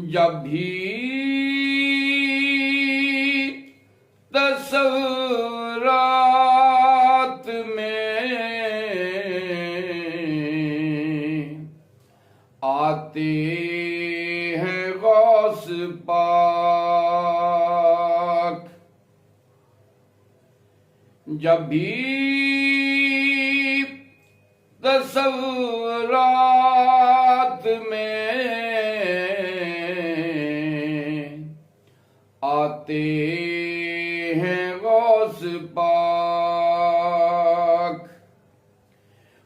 जब भी तसव्वुरात में आते हैं गौस पाक, जब भी तसव्वुरात में आते हैं गौस पाक,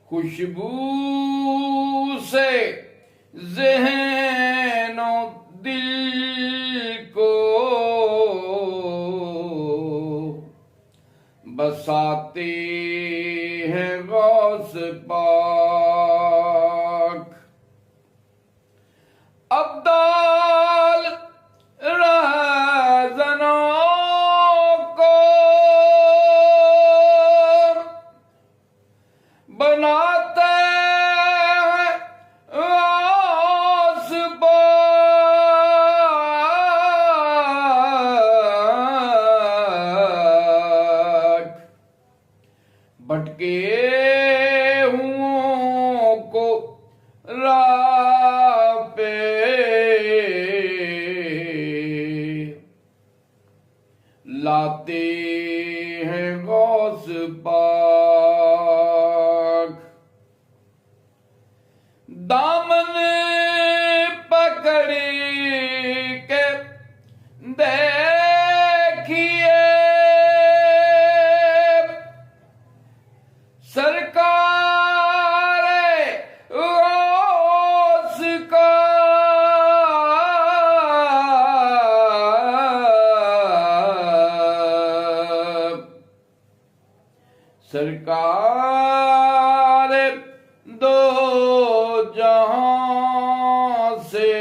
खुशबू से ज़हन और दिल को बसाते हैं गौस पाक। अब्दाल रहज़नों को बनाते हैं गौस पाक, भटके हुओं को राह पे लाते हैं गौस पाक। दामन पकड़ के देखिए सरकार गौस का, सरकार दो जहां से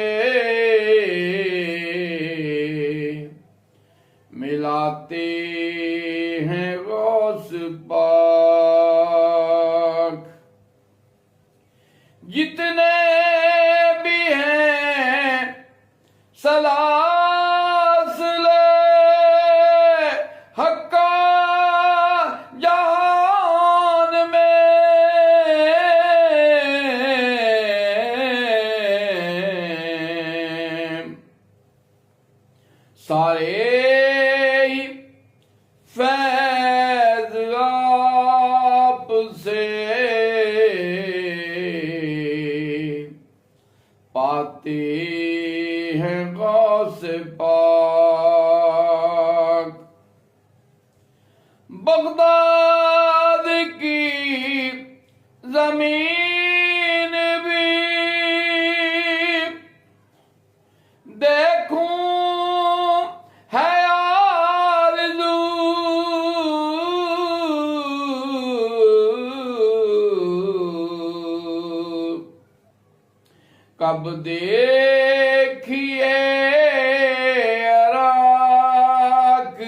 मिलाते हैं गौस पाक। जितने भी हैं सलासिले हक्का जहान में, सारे ही फैज़ आप से पाते हैं गौस पाक। बगदाद की जमीन भी देखूं है आरज़ू, कब देखिए इराक़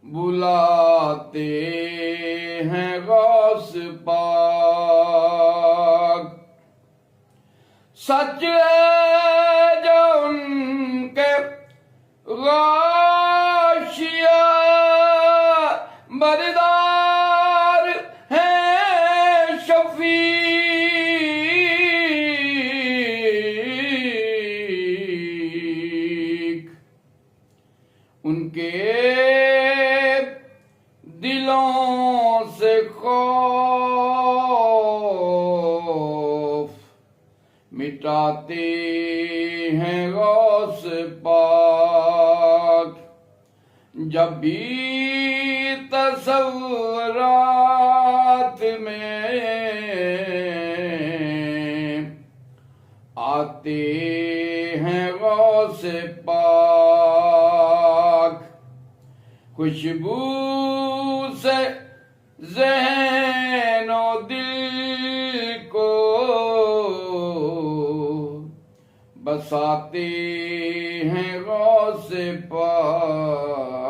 बुलाते हैं गौस पाक। सच है जो उनके गाशिया बरदार हैं शफीक, उनके दिलों से खौफ मिटाते हैं गौस पाक। जब भी तसव्वुरात में आते हैं गौस पाक, खुशबू से ज़हन और दिल को बसाते हैं गौस पाक।